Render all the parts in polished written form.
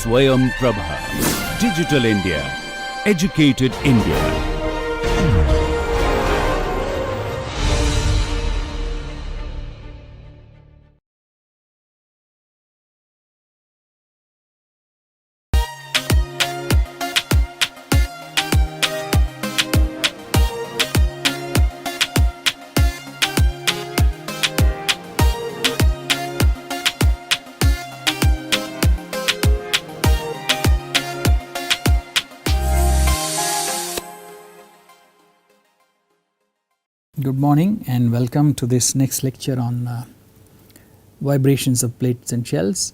SwayamPrabha. Digital India. Educated India. Good morning and welcome to this next lecture on vibrations of plates and shells.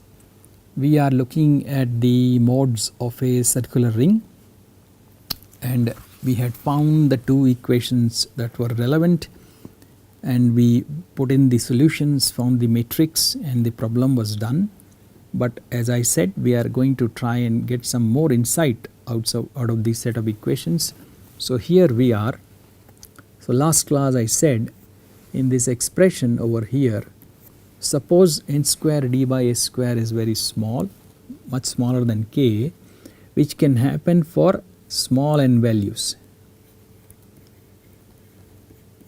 We are looking at the modes of a circular ring, and we had found the two equations that were relevant, and we put in the solutions, found the matrix, and the problem was done. But as I said, we are going to try and get some more insight out of this set of equations. So here we are. So last class I said, in this expression over here, suppose n square d by s square is very small, much smaller than k, which can happen for small n values.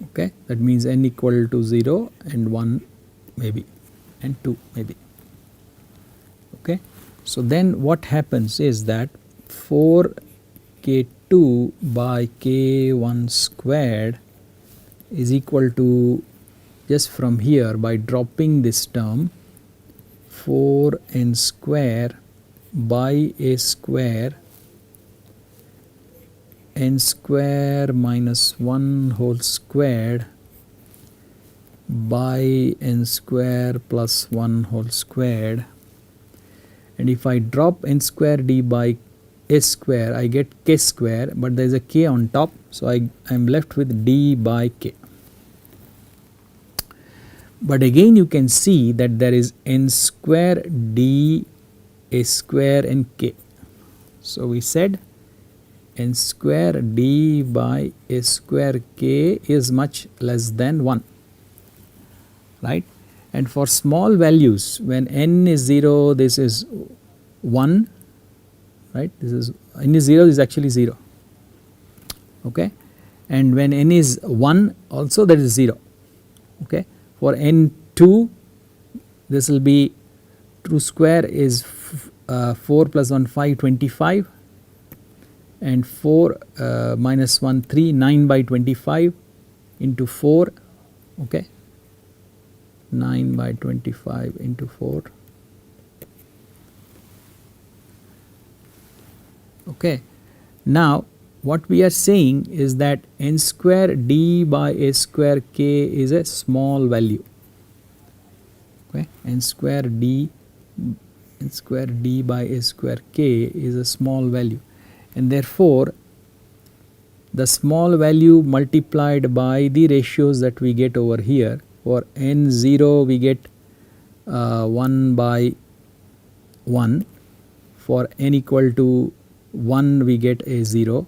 Okay, that means n equal to 0 and 1 maybe and 2 maybe. Okay, so then what happens is that 4k2 by k1 squared is equal to, just from here by dropping this term, 4n square by a square n square minus 1 whole squared by n square plus 1 whole squared. And if I drop n square d by s square, I get k square, but there is a k on top, so I am left with d by k. But again you can see that there is n square d a square and k. So we said n square d by a square k is much less than 1, right? And for small values, when n is 0, this is 1, right? This is n is 0, this is actually 0. Okay, and when n is 1, also that is 0. Okay, for n2, this will be, 2 square is 4 plus 1 5, 25, and 4 minus 1 3, 9 by 25 into 4. Okay, 9 by 25 into 4. Okay, now what we are saying is that n square d by a square k is a small value. Okay, n square d by a square k is a small value, and therefore the small value multiplied by the ratios that we get over here. For n0 we get 1 by 1, for n equal to 1 we get a 0,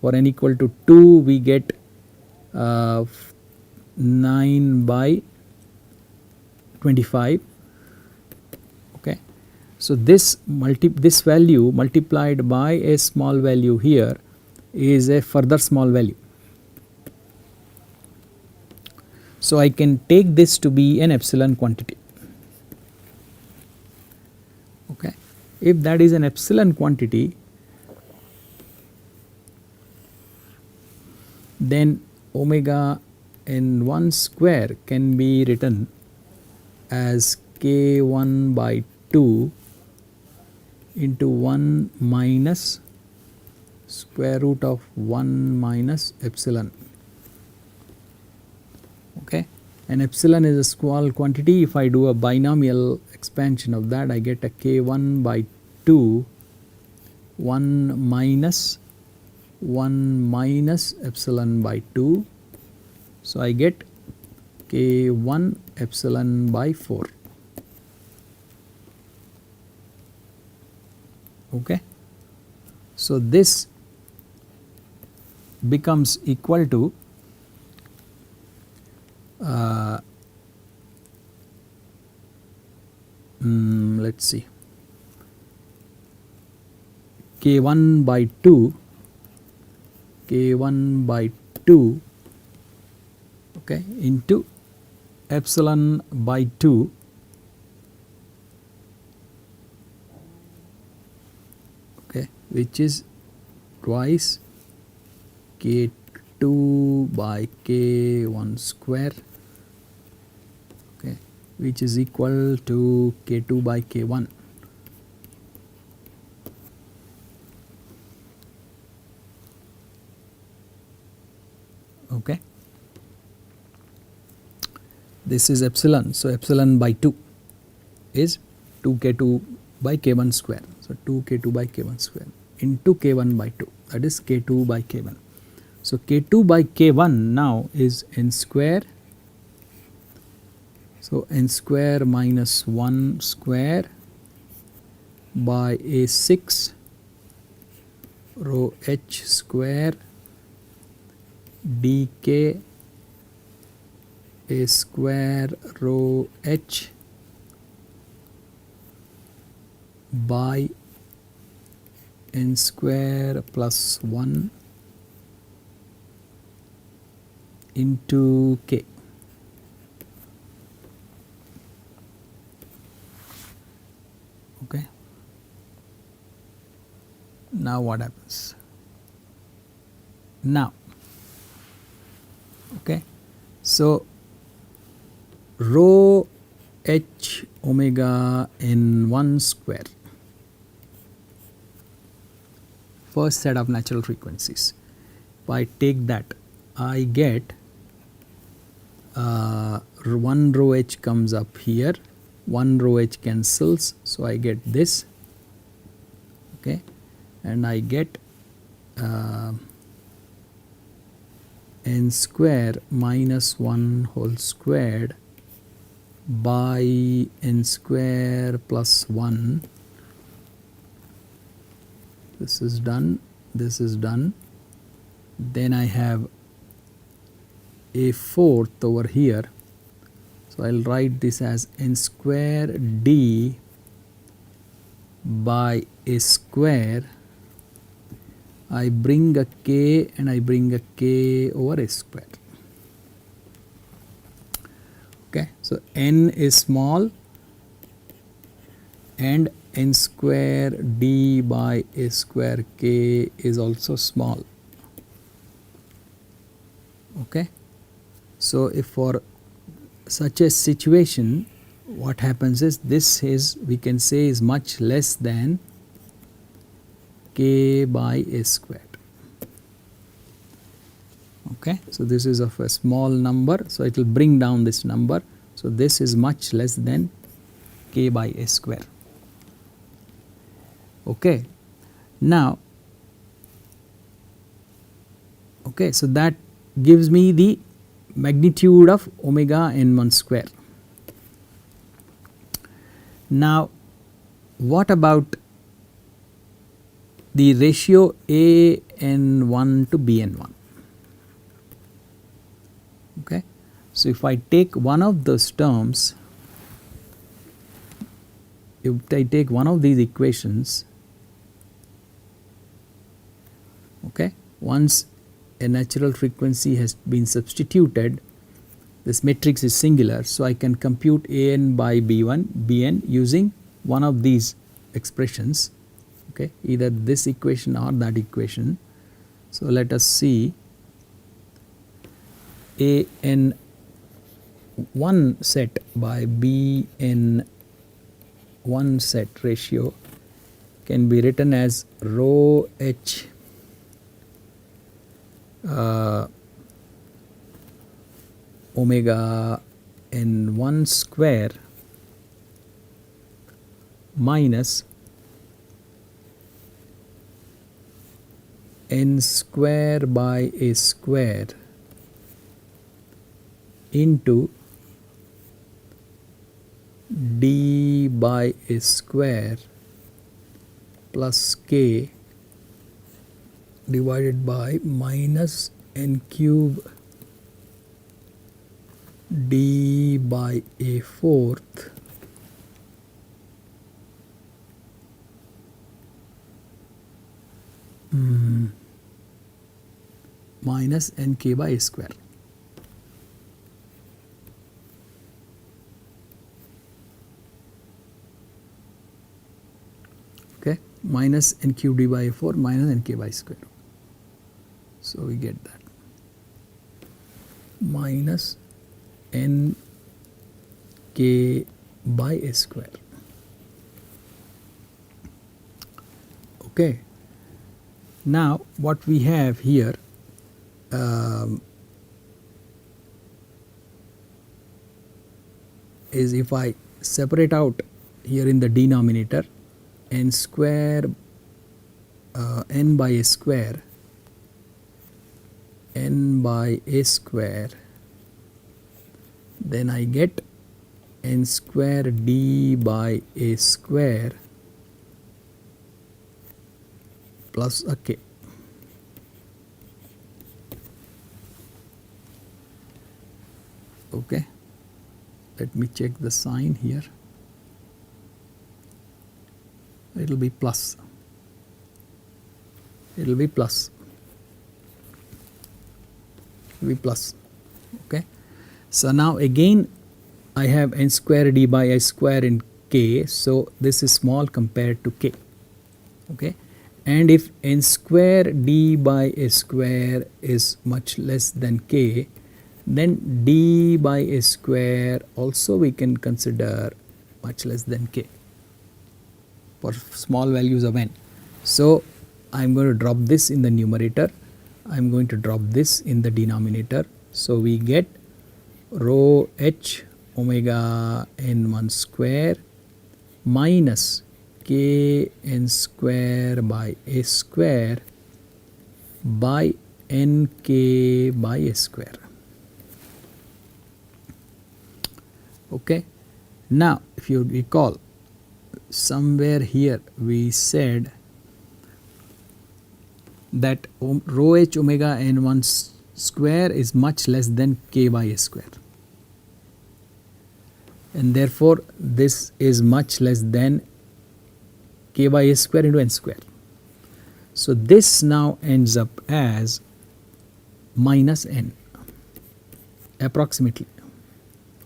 for n equal to 2 we get 9 by 25. Okay, so this value multiplied by a small value here is a further small value. So I can take this to be an epsilon quantity. Okay, if that is an epsilon quantity, then omega n1 square can be written as k1 by 2 into 1 minus square root of 1 minus epsilon. Okay, and epsilon is a small quantity. If I do a binomial expansion of that, I get a k1 by 2, 1 minus epsilon by 2. So I get k1 epsilon by 4. Okay, so this becomes equal to let's see, k1 by 2, k1 by 2, okay, into epsilon by 2, okay, which is twice k2 by k1 square, okay, which is equal to k2 by k1. Okay, this is epsilon, so epsilon by 2 is 2k2 by k1 square, so 2k2 by k1 square into k1 by 2, that is k2 by k1. So k2 by k1 now is n square, so n square minus 1 square by a6 rho h square dk a square rho h by n square plus 1 into k. Okay. Now what happens? Now, okay, so rho h omega n1 square, first set of natural frequencies. If I take that, I get 1 rho h comes up here, 1 rho h cancels, so I get this, okay, and I get n square minus 1 whole squared by n square plus 1. This is done, this is done. Then I have a fourth over here, so I'll write this as n square d by a square. I bring a k and I bring a k over a square. Okay, so n is small and n square d by a square k is also small. Okay, so if for such a situation, what happens is, this is, we can say, is much less than k by a squared. Okay, so this is of a small number, so it will bring down this number. So this is much less than k by a square. Okay, now, okay, so that gives me the magnitude of omega n1 square. Now, what about the ratio a n1 to b n1? Okay, so if I take one of those terms, if I take one of these equations, okay, once a natural frequency has been substituted, this matrix is singular, so I can compute an by b1 bn using one of these expressions, okay, either this equation or that equation. So let us see, an1 set by bn1 set ratio can be written as rho h omega n1 square minus n square by a square into d by a square plus k divided by minus n cube d by a fourth minus nk by a square. Okay, minus n cube d by a4 minus nk by square. So we get that minus nk by a square. Okay. Now what we have here is, if I separate out here in the denominator n square n by a square, n by a square, then I get n square d by a square plus a k. Okay, let me check the sign here. It will be plus. It will be plus. It will be plus. Okay. So now again I have n square d by a square in k. So this is small compared to k. Okay. And if n square d by a square is much less than k, then d by a square also we can consider much less than k for small values of n. So I am going to drop this in the numerator, I am going to drop this in the denominator. So we get rho h omega n1 square minus k n square by a square by nk by a square. Okay. Now if you recall, somewhere here we said that rho h omega n1 square is much less than k by a square, and therefore this is much less than k by a square into n square. So this now ends up as minus n approximately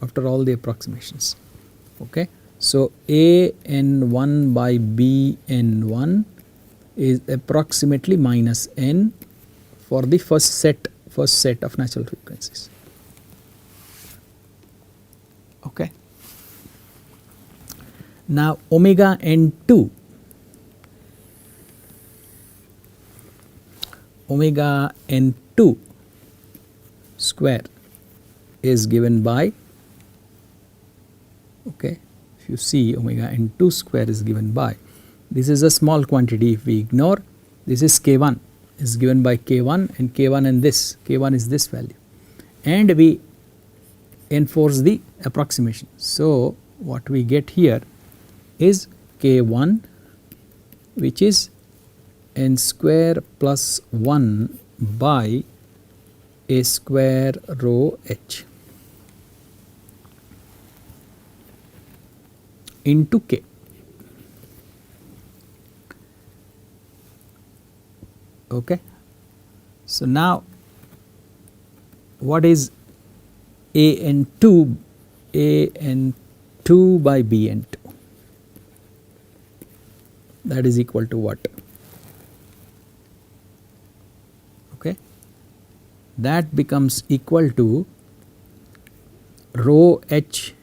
after all the approximations. Okay. So a n1 by b n1 is approximately minus n for the first set of natural frequencies. Okay. Now omega n2 square is given by, okay, if you see omega n2 square is given by, this is a small quantity. If we ignore, this is k1 is given by k1 and k1 and this k1 is this value, and we enforce the approximation. So what we get here is k1, which is n square plus 1 by a square rho h into k. Okay. So now what is an2 by bn2? That is equal to what? Okay. That becomes equal to rho h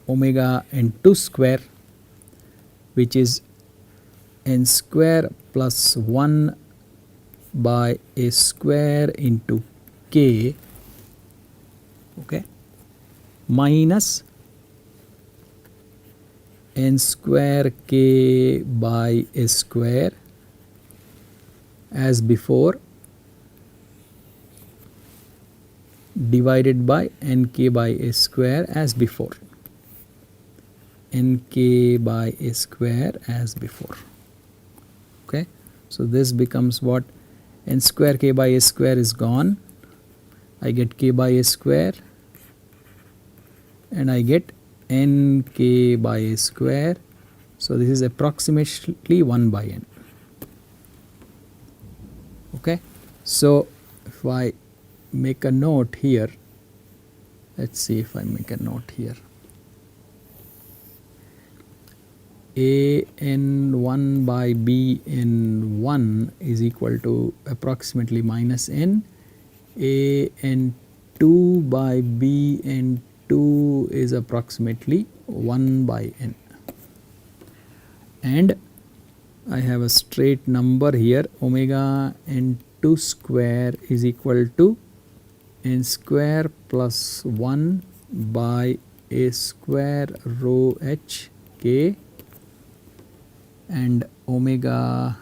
omega n2 square, which is n square plus 1 by a square into k, okay, minus n square k by a square as before, divided by nk by a square as before, nk by a square as before. Okay. So this becomes what? N square k by a square is gone, I get k by a square, and I get nk by a square. So this is approximately 1 by n. Okay, so if I make a note here, let's see if I make a note here. an1 by bn1 is equal to approximately minus n. an2 by bn2 is approximately 1 by n. And I have a straight number here, omega n2 square is equal to n square plus 1 by a square rho h k, and omega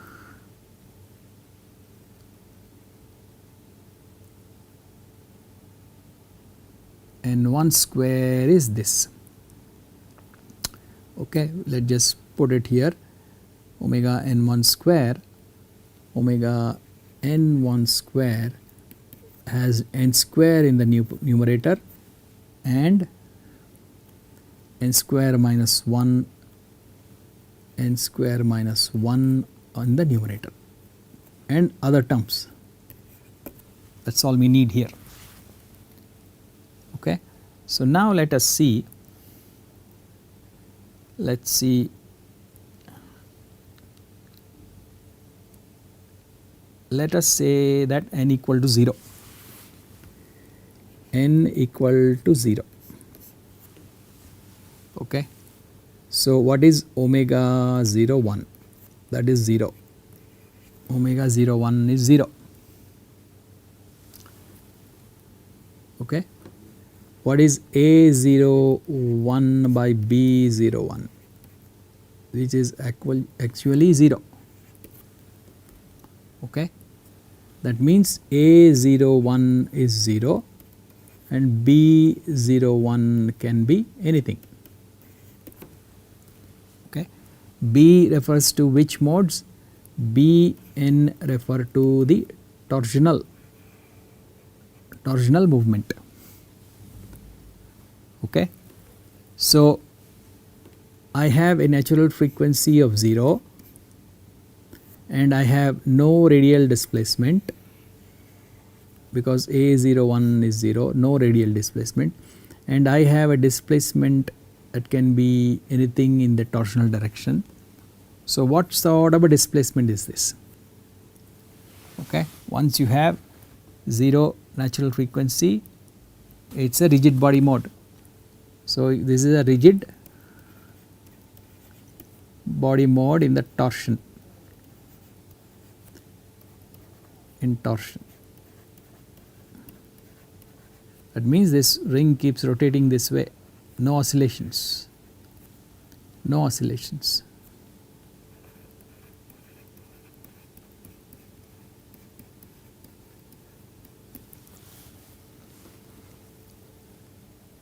n1 square is this. Okay, let's just put it here, omega n1 square, omega n1 square has n square in the numerator and n square minus 1, n square minus 1 on the numerator and other terms. That is all we need here. Okay. So, now let us see, let us see, let us say that n equal to 0, n equal to 0. Okay. So, what is omega 0 1? That is 0, omega 0 1 is 0. Okay. What is a 0 1 by b 0 1? Which is actually 0. Okay. That means a 0 1 is 0 and b 0 1 can be anything. B refers to which modes? B n refer to the torsional movement. Okay. So, I have a natural frequency of 0 and I have no radial displacement because a01 is 0, no radial displacement, and I have a displacement that can be anything in the torsional direction. So, what sort of a displacement is this? Okay. Once you have 0 natural frequency, it is a rigid body mode. So, this is a rigid body mode in the torsion, in torsion. That means this ring keeps rotating this way, no oscillations, no oscillations.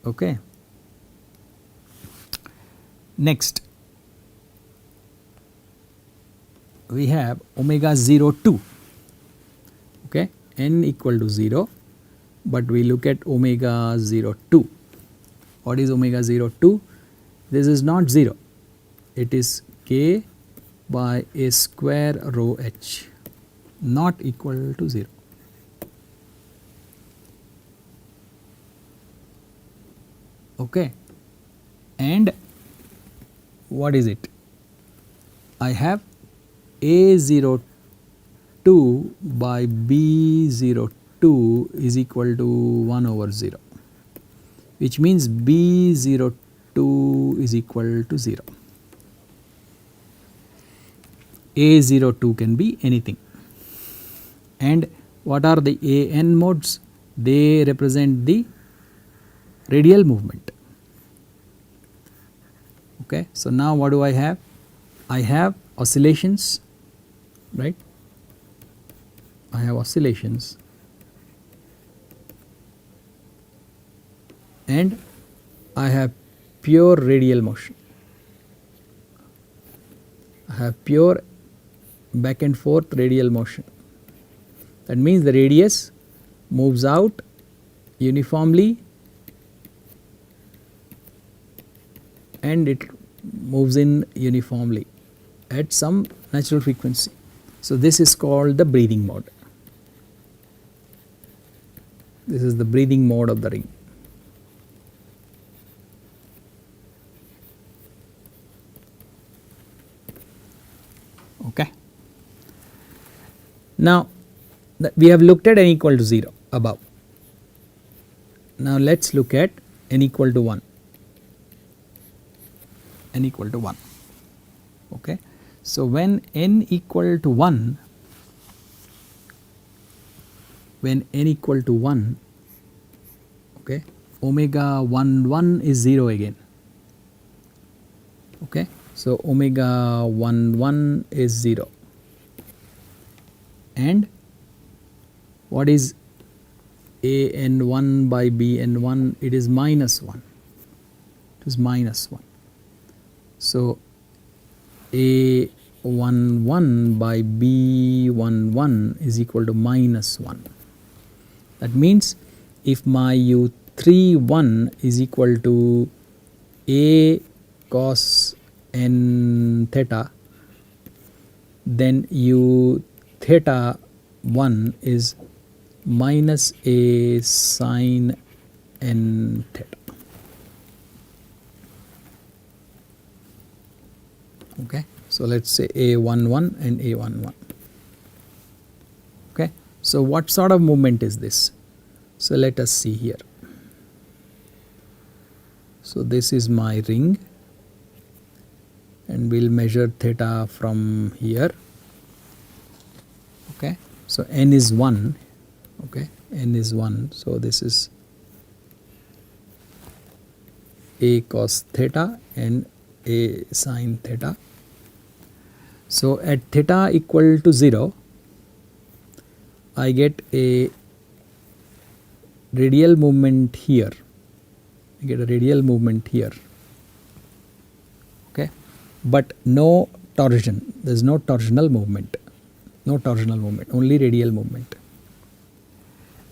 Okay. Next, we have omega 0 2. Okay, n equal to 0, but we look at omega 0 2. What is omega 0 2? This is not 0, it is k by a square rho h, not equal to 0. Okay. And what is it? I have a02 by b02 is equal to 1 over 0, which means b02 is equal to 0. a02 can be anything. And what are the an modes? They represent the radial movement. Okay. So, now what do I have? I have oscillations, right? I have oscillations and I have pure radial motion. I have pure back and forth radial motion. That means the radius moves out uniformly and it moves in uniformly at some natural frequency. So, this is called the breathing mode. This is the breathing mode of the ring. Okay. Now we have looked at n equal to 0 above. Now let us look at n equal to 1. N equal to 1. Okay. So when n equal to 1, okay, omega 1 1 is 0 again. Okay. So omega 1 1 is 0, and what is a n 1 by b n 1? It is minus 1. It is minus 1. So a 1 1 by b 1 1 is equal to minus 1. That means if my u3 1 is equal to a cos n theta, then u theta 1 is minus a sin n theta. Okay. So let us say a11 and a11. Okay. So what sort of movement is this? So let us see here. So this is my ring, and we will measure theta from here. Okay. So n is 1. Okay, n is 1. So this is a cos theta and a sin theta. So at theta equal to 0, I get a radial movement here. I get a radial movement here. Okay, but no torsion. There is no torsional movement. No torsional movement. Only radial movement.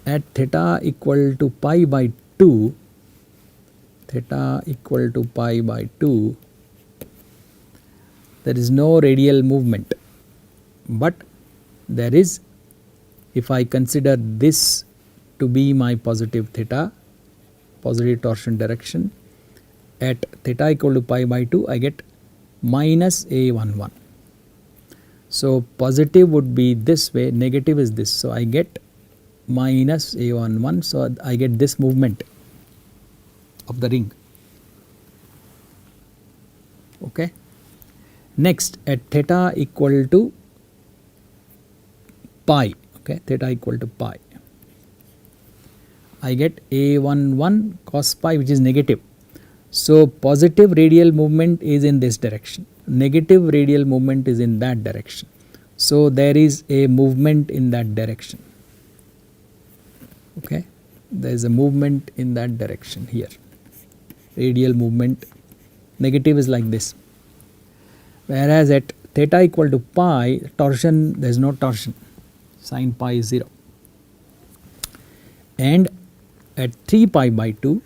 At theta equal to pi by 2, theta equal to pi by 2, there is no radial movement, but there is, if I consider this to be my positive theta, positive torsion direction, at theta equal to pi by 2 I get minus a11. So positive would be this way, negative is this. So I get minus a11, so I get this movement of the ring. Okay. Next, at theta equal to pi, okay, theta equal to pi, I get a11 cos pi, which is negative. So positive radial movement is in this direction, negative radial movement is in that direction. So there is a movement in that direction. Okay, there is a movement in that direction here. Radial movement, negative is like this. Whereas at theta equal to pi, torsion, there is no torsion, sin pi is 0. And at 3 pi by 2,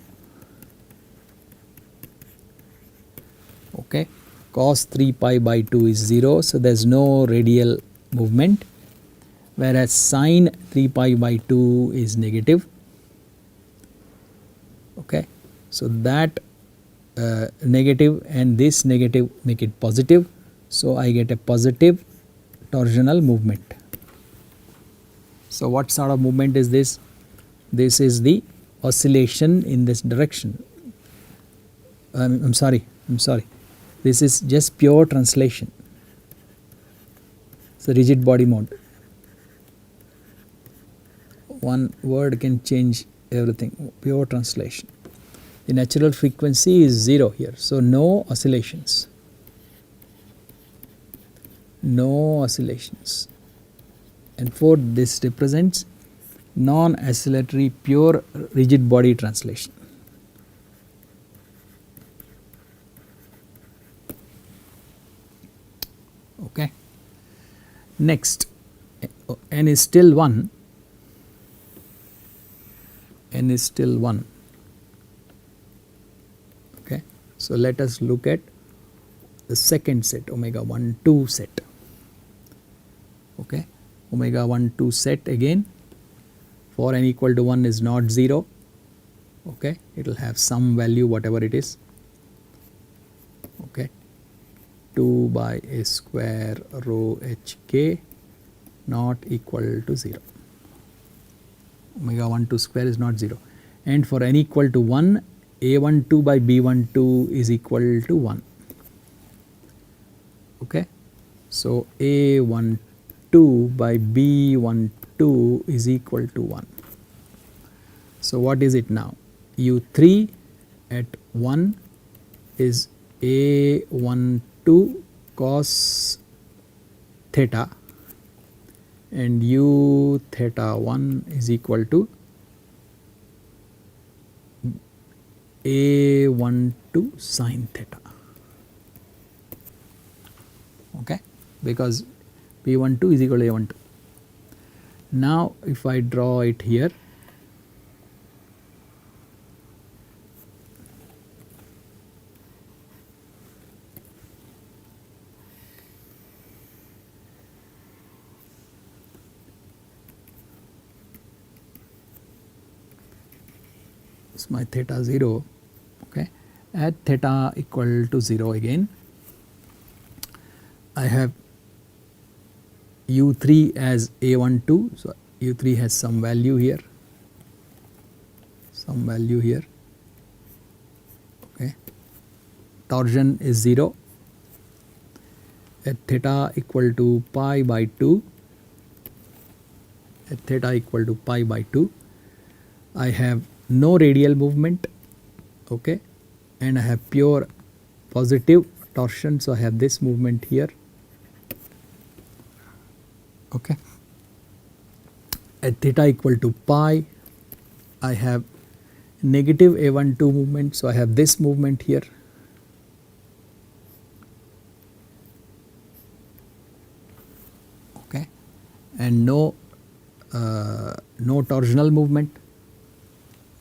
okay, cos 3 pi by 2 is 0, so there is no radial movement, whereas sin 3 pi by 2 is negative. Okay, so that negative and this negative make it positive, so I get a positive torsional movement. So what sort of movement is this? This is the oscillation in this direction. I'm sorry, this is just pure translation. It's a rigid body mode. One word can change everything, pure translation. The natural frequency is 0 here, so no oscillations. No oscillations. And 4, this represents non-oscillatory pure rigid body translation. Okay. Next, n is still 1. N is still 1. Okay. So let us look at the second set, omega 1 2 set. Okay. Omega 1 2 set again. for n equal to 1 is not 0, okay, it will have some value whatever it is, okay, 2 by a square rho hk not equal to 0, omega 1 2 square is not 0, and for n equal to 1 a12 by b12 is equal to 1, okay. So a12 by b12 is equal to 1. So what is it now? u3 at 1 is a12 cos theta and u theta 1 is equal to a12 sin theta, okay, because b12 is equal to a12. Now if I draw it here, it's my theta 0, okay, at theta equal to 0 again I have u3 as a12, so u3 has some value here, okay, torsion is 0 at theta equal to pi by 2, I have no radial movement, okay, and I have pure positive torsion, so I have this movement here, okay. At theta equal to pi I have negative a12 movement, so I have this movement here, okay, and no torsional movement,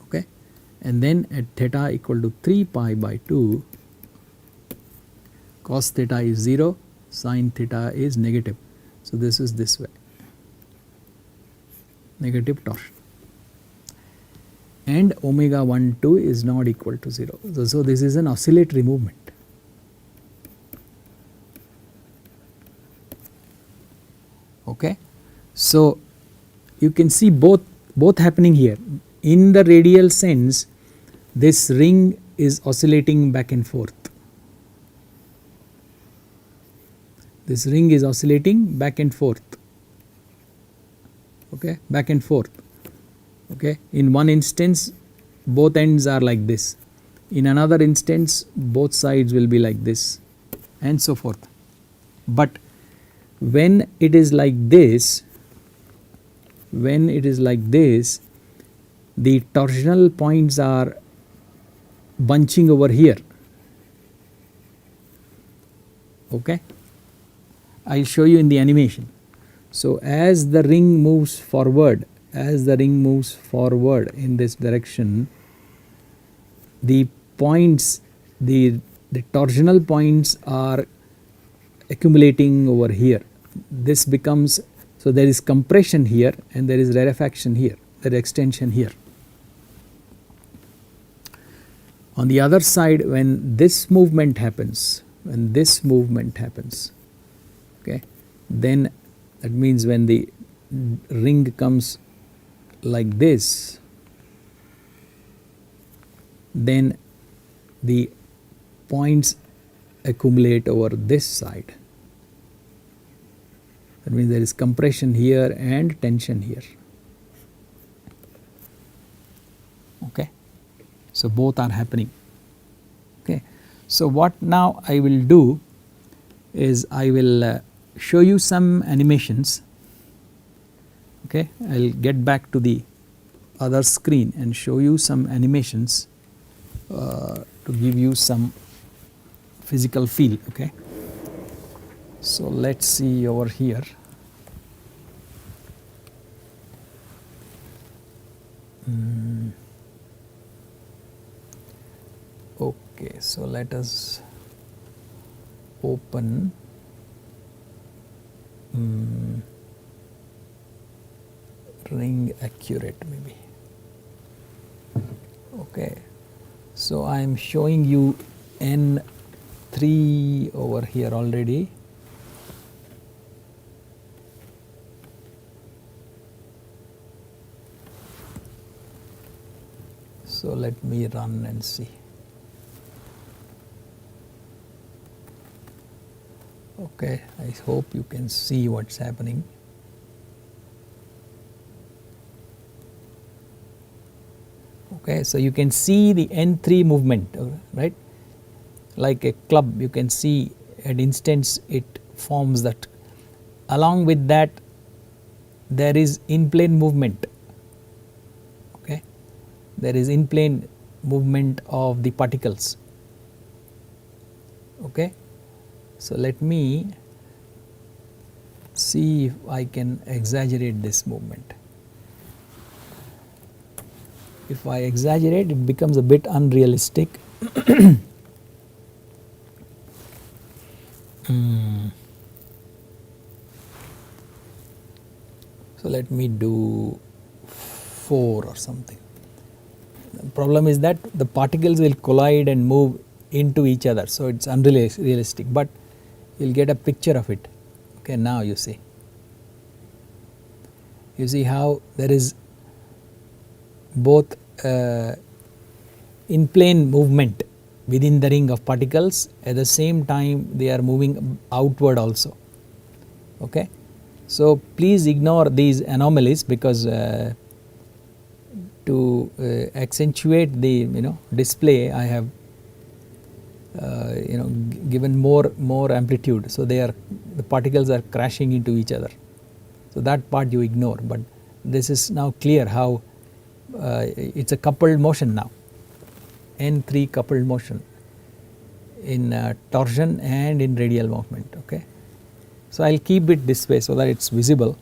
okay, and then at theta equal to 3 pi by 2 cos theta is 0, sin theta is negative, so this is this way, negative torsion, and omega 1 2 is not equal to 0. So this is an oscillatory movement, okay. So you can see both happening here. In the radial sense, this ring is oscillating back and forth, okay, back and forth, okay. In one instance both ends are like this, in another instance both sides will be like this, and so forth. But when it is like this, the torsional points are bunching over here, okay. I will show you in the animation. So as the ring moves forward, in this direction, the points, the torsional points are accumulating over here. This becomes, so there is compression here and there is rarefaction here, there is extension here. On the other side, when this movement happens, okay, then that means when the ring comes like this, then the points accumulate over this side. That means there is compression here and tension here, okay. So both are happening, okay. So what now I will do is I will show you some animations, okay. I will get back to the other screen and show you some animations to give you some physical feel, okay. So let us see over here. Okay, so let us open ring accurate maybe. Okay, so I am showing you N3 over here already. So let me run and see. Okay, I hope you can see what's happening. Okay, so you can see the N3 movement, right? Like a club, you can see at instance it forms that. Along with that, there is in-plane movement. Okay, there is in-plane movement of the particles. Okay, so let me see if I can exaggerate this movement. If I exaggerate, it becomes a bit unrealistic. So let me do 4 or something. The problem is that the particles will collide and move into each other, so it's unrealistic, but you'll get a picture of it. Okay, now you see how there is both in plane movement within the ring of particles, at the same time they are moving outward also. Okay, so please ignore these anomalies, because to accentuate the display, I have given more amplitude, so the particles are crashing into each other. So that part you ignore, but this is now clear how it's a coupled motion now, N3 coupled motion in torsion and in radial movement. Okay, so I'll keep it this way so that it's visible.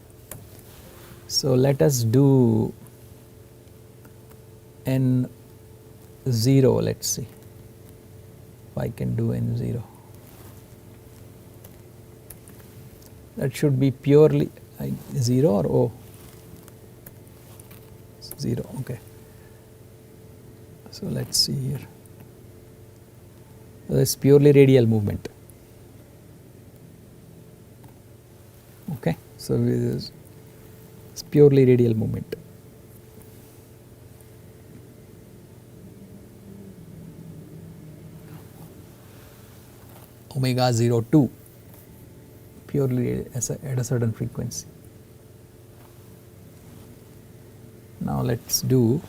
So let us do N0, let's see if I can do N0. That should be purely 0 or O? 0, okay. So let's see here. So it's purely radial movement. Okay, so it's purely radial movement. Omega 02, purely at a certain frequency. Now let's do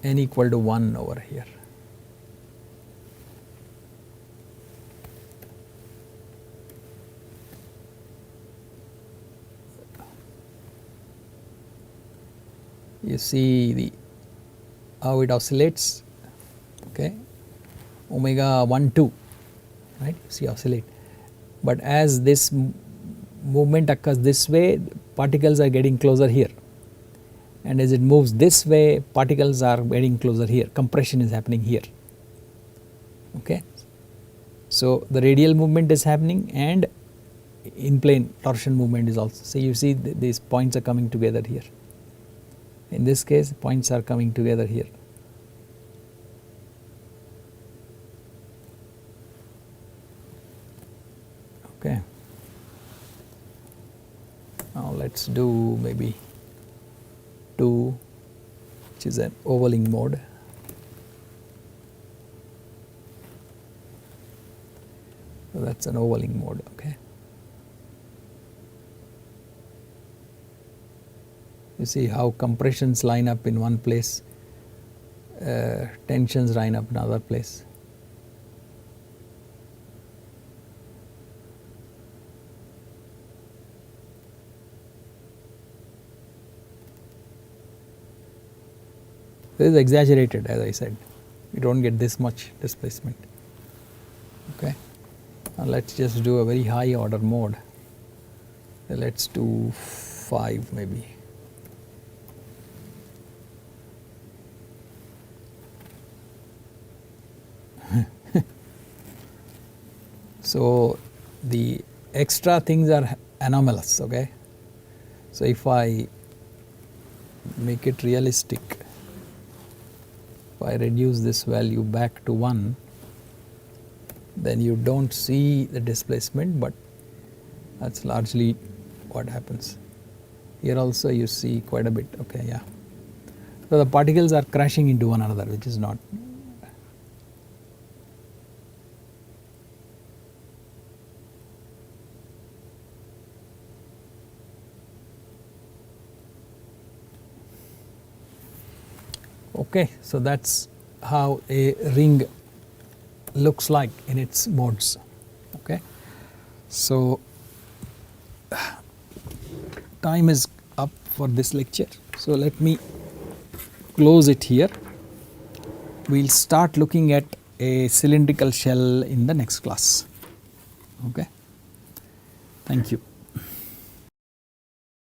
n equal to 1 over here. You see how it oscillates. Okay, omega 1 2, right? See, oscillate. But as this movement occurs this way, particles are getting closer here, and as it moves this way, particles are getting closer here. Compression is happening here. Okay, so the radial movement is happening, and in plane torsion movement is also. So you see these points are coming together here. In this case, points are coming together here. Okay, now let's do maybe 2, which is an ovaling mode. So that's an ovaling mode. Okay, you see how compressions line up in one place, tensions line up in another place. This is exaggerated, as I said. You don't get this much displacement. Okay, now let's just do a very high order mode. Let's do 5 maybe. So the extra things are anomalous. Okay, So if I make it realistic, if I reduce this value back to 1, then you don't see the displacement, but that's largely what happens. Here also you see quite a bit. Okay, yeah. So the particles are crashing into one another, which is not. Okay, so that's how a ring looks like in its modes. Okay, so time is up for this lecture, so let me close it here. We'll start looking at a cylindrical shell in the next class. Okay, thank you.